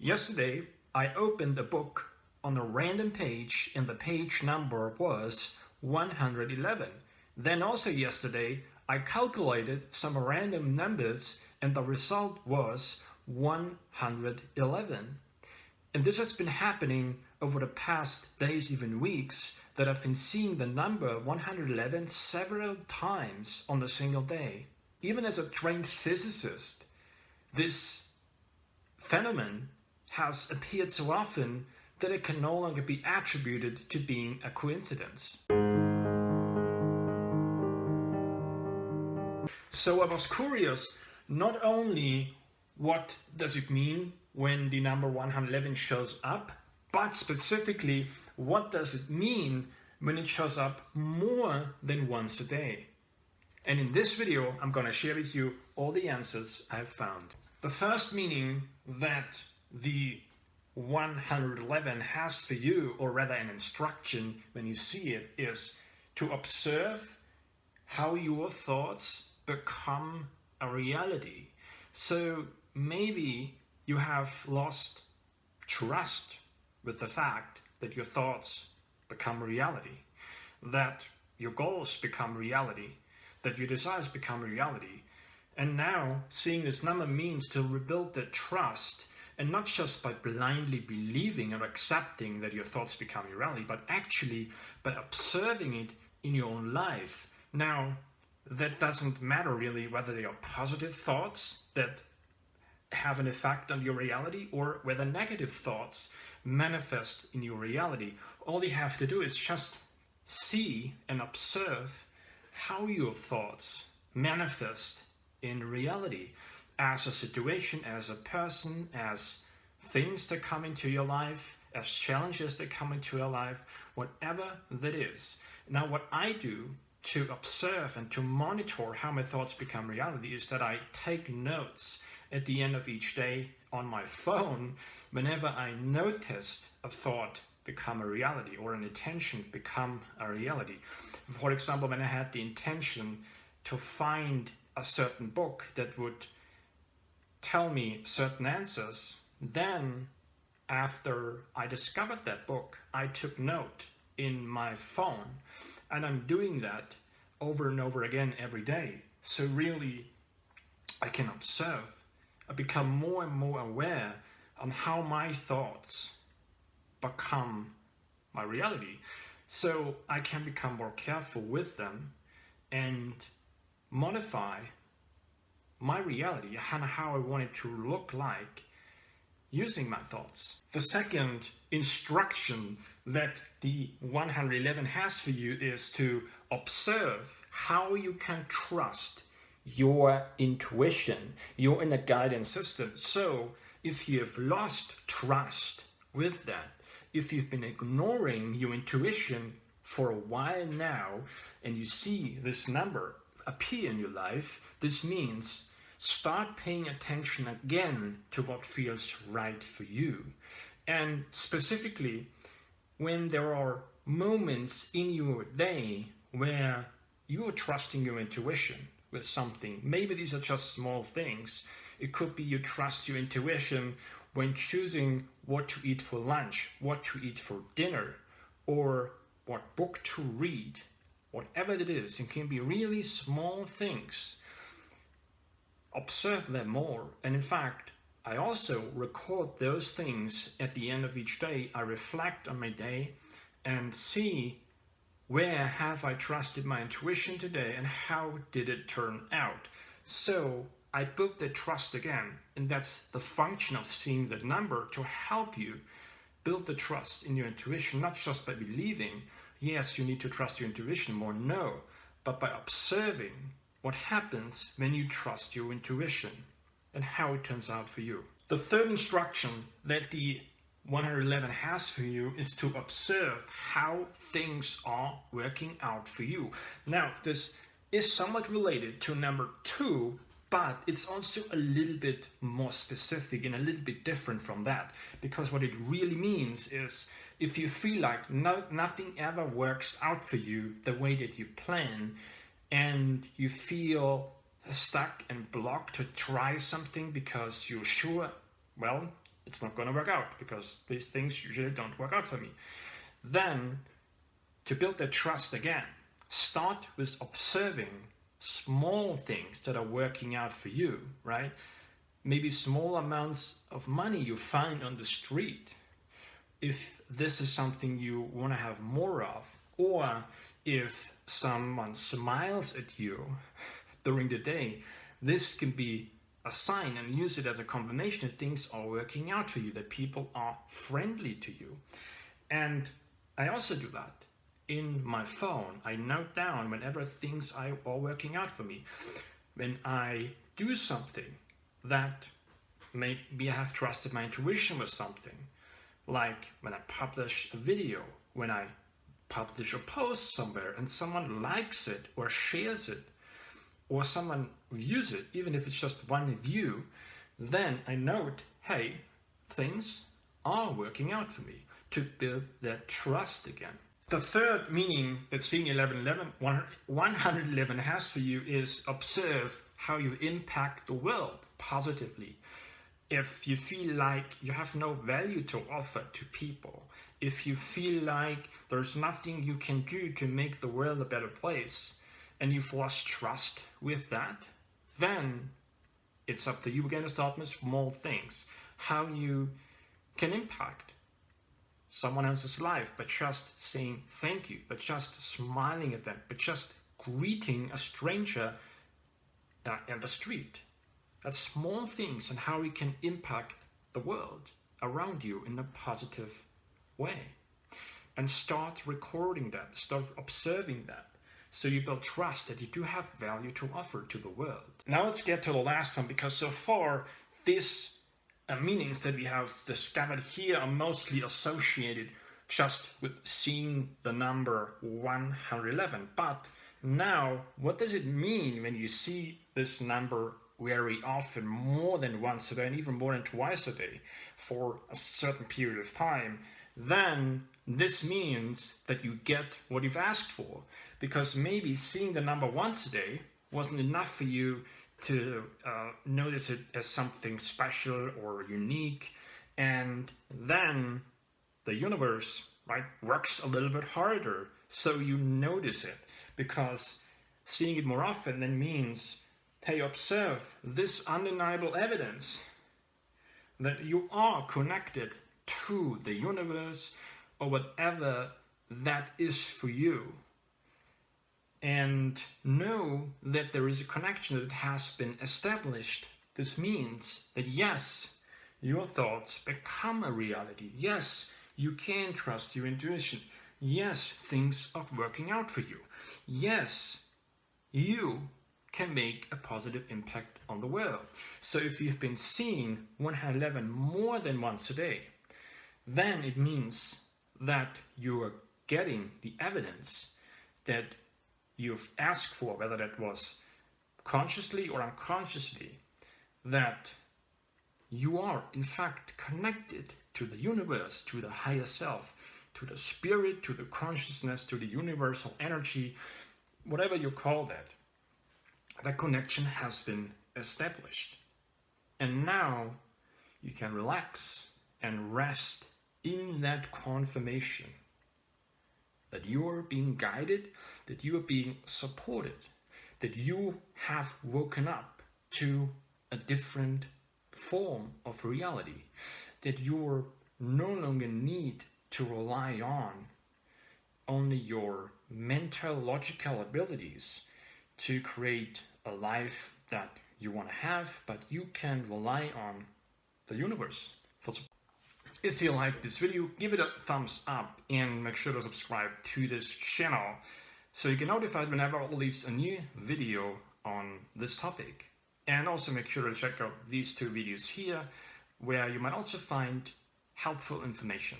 Yesterday, I opened a book on a random page and the page number was 111. Then also yesterday, I calculated some random numbers and the result was 111. And this has been happening over the past days, even weeks, that I've been seeing the number 111 several times on a single day. Even as a trained physicist, this phenomenon has appeared so often that it can no longer be attributed to being a coincidence. So I was curious, not only what does it mean when the number 111 shows up, but specifically what does it mean when it shows up more than once a day. And in this video, I'm going to share with you all the answers I've found. The first meaning that the 111 has for you, or rather an instruction when you see it, is to observe how your thoughts become a reality. So maybe you have lost trust with the fact that your thoughts become reality, that your goals become reality, that your desires become reality. And now seeing this number means to rebuild that trust, and not just by blindly believing or accepting that your thoughts become your reality, but actually by observing it in your own life. Now, that doesn't matter really whether they are positive thoughts that have an effect on your reality or whether negative thoughts manifest in your reality. All you have to do is just see and observe how your thoughts manifest in reality, as a situation, as a person, as things that come into your life, as challenges that come into your life, whatever that is. Now, what I do to observe and to monitor how my thoughts become reality is that I take notes at the end of each day on my phone whenever I noticed a thought become a reality or an intention become a reality. For example, when I had the intention to find a certain book that would tell me certain answers, then after I discovered that book, I took note in my phone, and I'm doing that over and over again every day. So really, I can observe, I become more and more aware on how my thoughts become my reality. So I can become more careful with them and modify my reality and how I want it to look like using my thoughts. The second instruction that the 111 has for you is to observe how you can trust your intuition, your inner guidance system. So if you have lost trust with that, if you've been ignoring your intuition for a while now and you see this number appear in your life, this means start paying attention again to what feels right for you. And specifically, when there are moments in your day where you are trusting your intuition with something, maybe these are just small things. It could be you trust your intuition when choosing what to eat for lunch, what to eat for dinner, or what book to read. Whatever it is, it can be really small things. Observe them more. And in fact, I also record those things at the end of each day. I reflect on my day and see where have I trusted my intuition today and how did it turn out. So I built the trust again, and that's the function of seeing that number, to help you build the trust in your intuition, not just by believing, yes, you need to trust your intuition more, no, but by observing what happens when you trust your intuition and how it turns out for you. The third instruction that the 111 has for you is to observe how things are working out for you. Now, this is somewhat related to number 2, but it's also a little bit more specific and a little bit different from that, because what it really means is if you feel like nothing ever works out for you the way that you plan, and you feel stuck and blocked to try something because you're sure, well, it's not going to work out because these things usually don't work out for me. Then, to build that trust again, start with observing small things that are working out for you, right? Maybe small amounts of money you find on the street. If this is something you want to have more of, or if someone smiles at you during the day, this can be a sign, and use it as a confirmation that things are working out for you, that people are friendly to you. And I also do that in my phone. I note down whenever things are working out for me. When I do something that maybe I have trusted my intuition with something, like when I publish a video, when I publish a post somewhere and someone likes it or shares it, or someone views it, even if it's just one view, then I note, hey, things are working out for me, to build that trust again. The third meaning that seeing 111 has for you is observe how you impact the world positively. If you feel like you have no value to offer to people, if you feel like there's nothing you can do to make the world a better place, and you've lost trust with that, then it's up to you again to start with small things. How you can impact someone else's life by just saying thank you, by just smiling at them, by just greeting a stranger in the street. That's small things, and how we can impact the world around you in a positive way. And start recording that, start observing that, so you build trust that you do have value to offer to the world. Now let's get to the last one, because so far these meanings that we have discovered here are mostly associated just with seeing the number 111. But now, what does it mean when you see this number very often, more than once a day and even more than twice a day for a certain period of time? Then this means that you get what you've asked for, because maybe seeing the number once a day wasn't enough for you to notice it as something special or unique, and then the universe, right, works a little bit harder so you notice it, because seeing it more often then means, hey, observe this undeniable evidence that you are connected to the universe or whatever that is for you, and know that there is a connection that has been established. This means that yes, your thoughts become a reality. Yes, you can trust your intuition. Yes, things are working out for you. Yes, you can make a positive impact on the world. So if you've been seeing 111 more than once a day, then it means that you are getting the evidence that you've asked for, whether that was consciously or unconsciously, that you are in fact connected to the universe, to the higher self, to the spirit, to the consciousness, to the universal energy, whatever you call that. That connection has been established. And now you can relax and rest in that confirmation that you are being guided, that you are being supported, that you have woken up to a different form of reality, that you no longer need to rely on only your mental, logical abilities to create a life that you want to have, but you can rely on the universe for support. If you like this video, give it a thumbs up and make sure to subscribe to this channel so you get notified whenever I release a new video on this topic. And also make sure to check out these two videos here, where you might also find helpful information.